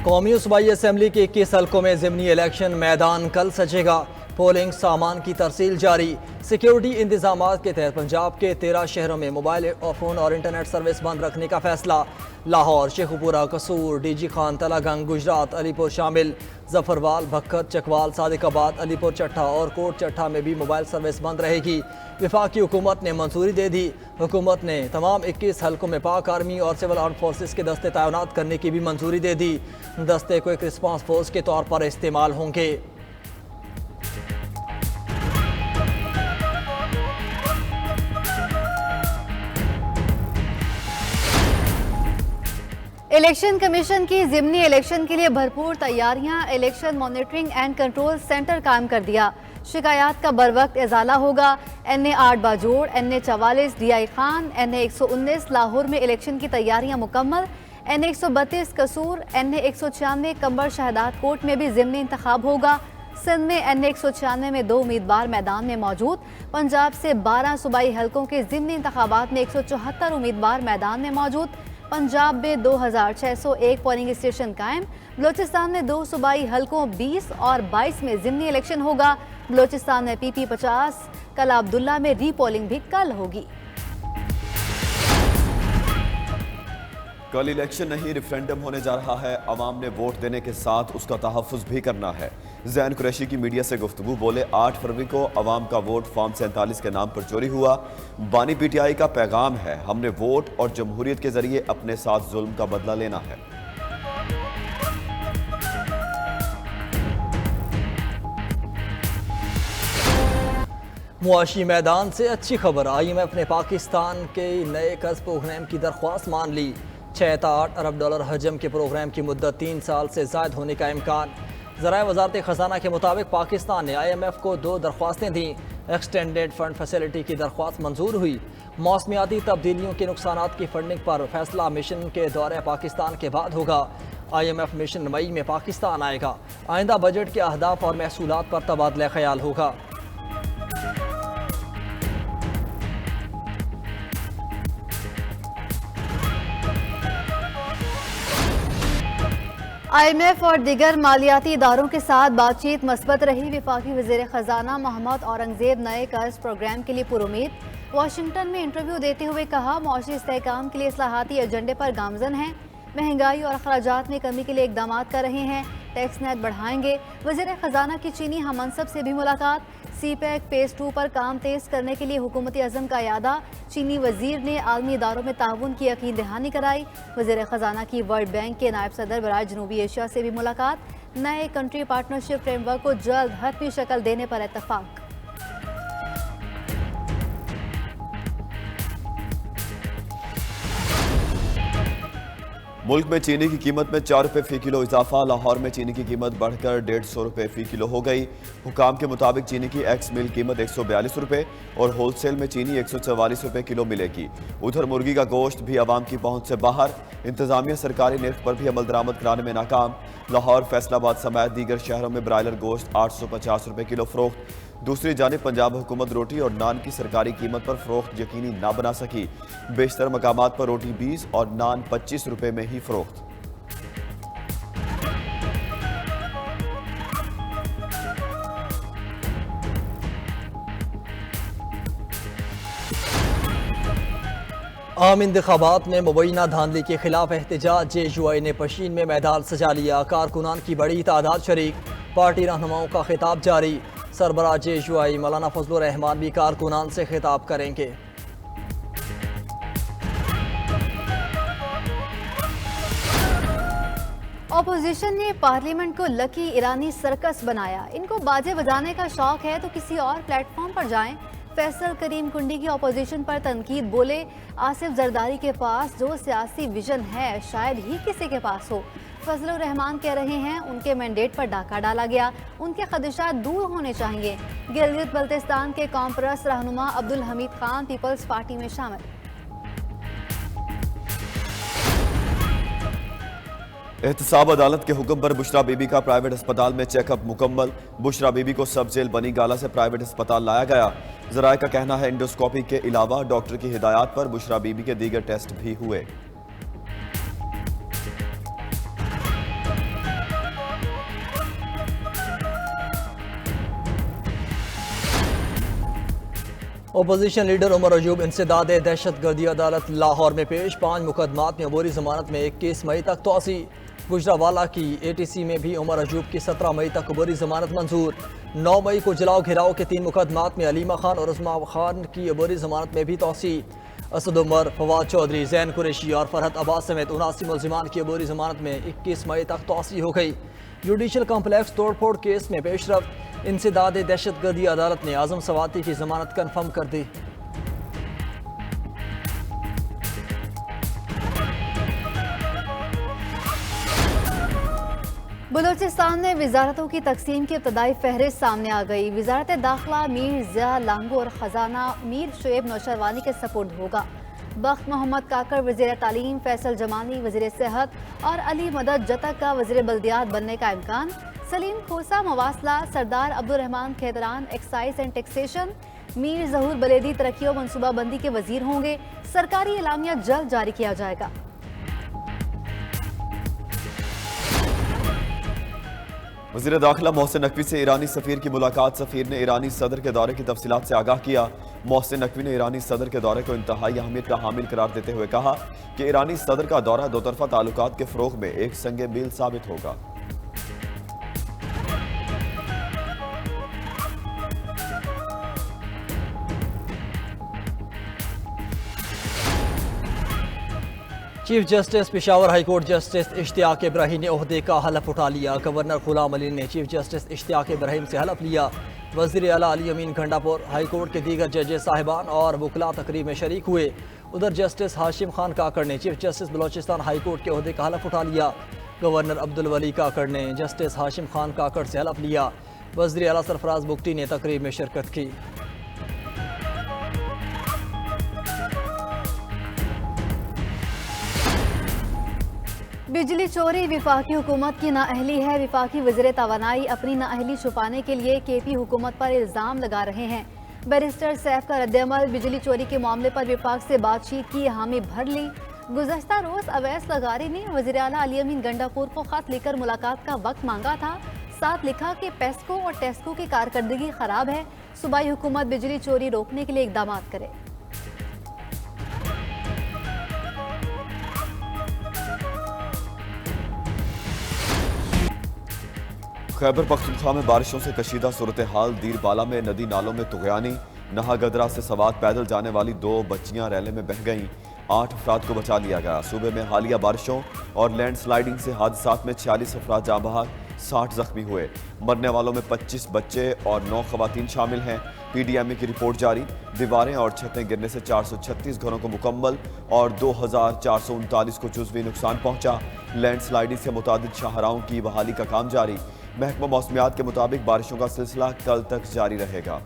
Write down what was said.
कौमी सूबाई असम्बली के 21 हल्कों में ज़िमनी इलेक्शन मैदान कल सजेगा। पोलिंग सामान की तरसील जारी। सिक्योरिटी इंतजामात के तहत पंजाब के 13 शहरों में मोबाइल फ़ोन और इंटरनेट सर्विस बंद रखने का फैसला। लाहौर, शेखुपुरा, कसूर, डीजी खान, तलागंग, गुजरात, अलीपुर शामिल। जफरवाल, भक्कत, चकवाल, सादिकाबाद, अलीपुर चट्ठा और कोट चट्ठा में भी मोबाइल सर्विस बंद रहेगी। वफाकी हुकूमत ने मंजूरी दे दी। हुकूमत ने तमाम 21 हल्कों में पाक आर्मी और सिविल आर्म फोर्सेस के दस्ते तैनात करने की भी मंजूरी दे दी। दस्ते को एक रिस्पांस फोर्स के तौर पर इस्तेमाल होंगे। इलेक्शन कमीशन की ज़िमनी इलेक्शन के लिए भरपूर तैयारियां। Election monitoring and control centre कायम कर दिया। शिकायत का बर वक्त इजाला होगा। NA 8 Bajaur, NA 44 DI Khan, NA 119 Lahore में इलेक्शन की तैयारियां मुकम्मल। NA 132 कसूर, NA 196 कंबर शहदाद कोट में भी ज़िमनी इंतखाब होगा। सिंध में NA 196 में 2 उम्मीदवार मैदान में मौजूद। पंजाब से 12 सूबाई हल्कों के ज़िमनी इंतखाबात में 174 उम्मीदवार मैदान में मौजूद। पंजाब में 2601 पोलिंग स्टेशन कायम। बलोचिस्तान में 2 सूबाई हल्कों 20 और 22 में ज़िमनी इलेक्शन होगा। बलोचिस्तान में PP 50, कला अब्दुल्ला में रीपोलिंग भी कल होगी। कल इलेक्शन नहीं रेफरेंडम होने जा रहा है। अवाम ने वोट देने के साथ उसका तहफ़्फ़ुज़ भी करना है। ज़ैन कुरैशी की मीडिया से गुफ्तगू बोले 8 फरवरी को अवाम का वोट फॉर्म 47 के नाम पर चोरी हुआ। बानी PTI का पैगाम है, हमने वोट और जमहूरियत के जरिए अपने साथ जुल्म का बदला लेना है। मुआशी मैदान से अच्छी खबर। IMF ने पाकिस्तान के नए कर्ज प्रोग्राम की दरख्वास्त मान ली। 6 से 8 अरब डॉलर हजम के प्रोग्राम की मुद्दत 3 साल से ज़ायद होने का इम्कान। ज़राए वज़ारत ख़जाना के मुताबिक पाकिस्तान ने IMF को 2 दरख्वास्तें दी। एक्सटेंडेड फंड फैसिलिटी की दरख्वास्त मंजूर हुई। मौसमियाती तब्दीलियों के नुकसानात की फंडिंग पर फैसला मिशन के दौरे पाकिस्तान के बाद होगा। IMF मिशन मई में पाकिस्तान आएगा। आइंदा बजट के अहदाफ और महसूलात पर तबादला ख्याल होगा। IMF और दिगर मालियाती इदारों के साथ बातचीत मस्बत रही। वफाकी वज़ीर ख़जाना मोहम्मद औरंगज़ेब नए कर्ज प्रोग्राम के लिए पुरुमीद। वाशिंगटन में इंटरव्यू देते हुए कहा, मौशी इस्तेहकाम के लिए इस्लाहाती एजेंडे पर गामजन हैं। महंगाई और अखराजात में कमी के लिए इकदाम कर रहे हैं। टैक्स नेट बढ़ाएंगे। वज़ीर ख़जाना की चीनी हममनसब से भी मुलाकात। CPEC फेज़ 2 पर काम तेज़ करने के लिए हुकूमती अज़म का यादा। चीनी वज़ीर ने आलमी इदारों में ताउन की यकीन दहानी कराई। वज़ीर ख़जाना की वर्ल्ड बैंक के नायब सदर बराए जनूबी एशिया से भी मुलाकात। नए कंट्री पार्टनरशिप फ्रेमवर्क को जल्द हतमी शक्ल देने पर इत्तफाक। मुल्क में चीनी की कीमत में 4 रुपये फ़ी किलो इजाफा। लाहौर में चीनी की कीमत बढ़कर 150 रुपये फ़ी किलो हो गई। हुकाम के मुताबिक चीनी की एक्स मिल कीमत 142 रुपये और होलसेल में चीनी 144 रुपये किलो मिलेगी। उधर मुर्गी का गोश्त भी आवाम की पहुंच से बाहर। इंतजामिया सरकारी निर्ख पर भी अमल दरामद कराने में नाकाम। लाहौर, फैसलाबाद समेत दीगर शहरों में ब्रायलर गोश्त 850 रुपये किलो फ़रोख्त। दूसरी जानिब पंजाब हुकूमत रोटी और नान की सरकारी कीमत पर फ़रोख्त यकीनी ना बना सकी। बेशतर मकामात पर रोटी 20 और नान 25 रुपये में ही फ़रोख्त। आम इंतखाबात में मुबैना धांधली के खिलाफ एहतजाज। JUI ने पशीन में मैदान सजा लिया। कारकुनान की बड़ी तादाद शरीक। पार्टी रहनुमाओं का खिताब जारी। सरबराह JUI मौलाना फजलुर रहमान भी कारकुनान से खिताब करेंगे। अपोजिशन ने पार्लियामेंट को लकी ईरानी सर्कस बनाया। इनको बाजे बजाने का शौक है तो किसी और प्लेटफॉर्म पर जाएं। फैसल करीम कुंडी की अपोजिशन पर तनकीद। बोले, आसिफ जरदारी के पास जो सियासी विजन है शायद ही किसी के पास हो। फजलुर रहमान कह रहे हैं उनके मैंडेट पर डाका डाला गया, उनके खदशात दूर होने चाहिए। गिलगित बल्तिस्तान के कॉमप्रस रहनुमा अब्दुल हमीद खान पीपल्स पार्टी में शामिल। एहतसाब अदालत के हुक्म पर बुशरा बीबी का प्राइवेट अस्पताल में चेकअप मुकम्मल। बुशरा बीबी को सब जेल बनी गाला से प्राइवेट अस्पताल लाया गया। जराये का कहना है इंडोस्कोपी के अलावा डॉक्टर की हिदायत पर बुशरा बीबी के दीगर टेस्ट भी हुए। अपोजिशन लीडर उमर अयूब इंसदाद दहशत गर्दी अदालत लाहौर में पेश। 5 मुकदमात में अबूरी जमानत में 21 मई तक तोसी। गुजरावाला की ATC में भी उमर अयूब की 17 मई तक अबूरी जमानत मंजूर। 9 मई को जलाओ घिराव के 3 मुकदमात में अलीमा खान और उस्मा खान की अबूरी जमानत में भी तोसी। असद उमर, फवाद चौधरी, जैन कुरैशी और फरहत अब्बास समेत 79 मुलजिमान की अबूरी जमानत में 21 मई तक तोसी हो गई। जुडिशल कम्प्लेक्स तोड़फोड़ केस में पेशरफ। इंसदाद दहशत गर्दी अदालत ने आजम सवाती की जमानत कन्फर्म कर दी। बलूचिस्तान में वजारतों की तकसीम की इब्तदाई फहरिस्त सामने आ गई। वजारत दाखिला मीर ज़िया लांगो और ख़जाना मीर शुएब नौशरवानी के सपुर्द होगा। बख्त मोहम्मद काकर वज़ीर तालीम, फैसल जमानी वज़ीर सेहत और अली मदद जतक का वज़ीर बल्दियात बनने का इम्कान। सलीम खोसा मवासला, Sardar Abdurrahman Khetran excise and taxation, Mir Zahoor Buledi तरक्की और मनसूबाबंदी के वज़ीर होंगे। सरकारी एलामिया जल्द जारी किया जाएगा। वज़ीर दाखिला मोहसिन नकवी से ईरानी सफ़ीर की मुलाकात। सफ़ीर ने ईरानी सदर के दौरे की तफसीलात से आगाह किया। मोहसिन नकवी ने ईरानी सदर के दौरे को इंतहाई अहमियत का हामिल करार देते हुए कहा कि ईरानी सदर का दौरा दोतरफा ताल्लुकात के फ़रोग़ में एक संगे मील साबित होगा। Chief justice Peshawar high court justice Ishtiaq Ibrahim ने ओहदे का हलफ उठा लिया। गवर्नर गुलाम अली ने चीफ जस्टिस इश्तियाक इब्राहिम से हलफ लिया। वज़ीर आला अली अमीन गंडापुर, हाईकोर्ट के दीगर जजेस साहिबान और वकला तकरीब में शरीक हुए। उधर जस्टिस हाशिम खान काकड़ ने चीफ जस्टिस बलोचिस्तान हाईकोर्ट के ओहदे का हलफ उठा लिया। गवर्नर अब्दुल वली काकड़ ने जस्टिस हाशिम खान काकड़ से हलफ लिया। वज़ीर आला सरफराज बुगटी ने तकरीब में शिरकत की। बिजली चोरी विफाकी हुकूमत की नाअहली है। विफाकी वज़ीर तवानाई अपनी नाअहली छुपाने के लिए KP हुकूमत पर इल्ज़ाम लगा रहे हैं। बैरिस्टर सैफ का रद्दअमल, बिजली चोरी के मामले पर विफाक से बातचीत की हामी भर ली। गुज़श्ता रोज़ अवैस लगारी ने वज़ीर आला अली अमीन गंडापुर को खत लिखकर मुलाकात का वक्त मांगा था। साथ लिखा कि पेस्को और टेस्को की कारकर्दगी ख़राब है, सूबाई हुकूमत बिजली चोरी रोकने के लिए इक़दाम करे। खैबर पख्तूनख्वा में बारिशों से कशीदा सूरत हाल। दीर बाला में नदी नालों में तुगयानी। नहागदरा से सवात पैदल जाने वाली 2 बच्चियां रैले में बह गईं। 8 अफराद को बचा लिया गया। सूबे में हालिया बारिशों और लैंडस्लाइडिंग से हादसात में 46 अफराद जाँ बहक, 60 जख्मी हुए। मरने वालों में 25 बच्चे और 9 खवातीन शामिल हैं। PDMA की रिपोर्ट जारी। दीवारें और छतें गिरने से 436 घरों को मुकम्मल और 2439 को जुज़वी नुकसान पहुंचा। लैंडस्लाइडिंग से मुतादिद शाहराहों की बहाली का काम जारी। महकमा मौसमियात के मुताबिक बारिशों का सिलसिला कल तक जारी रहेगा।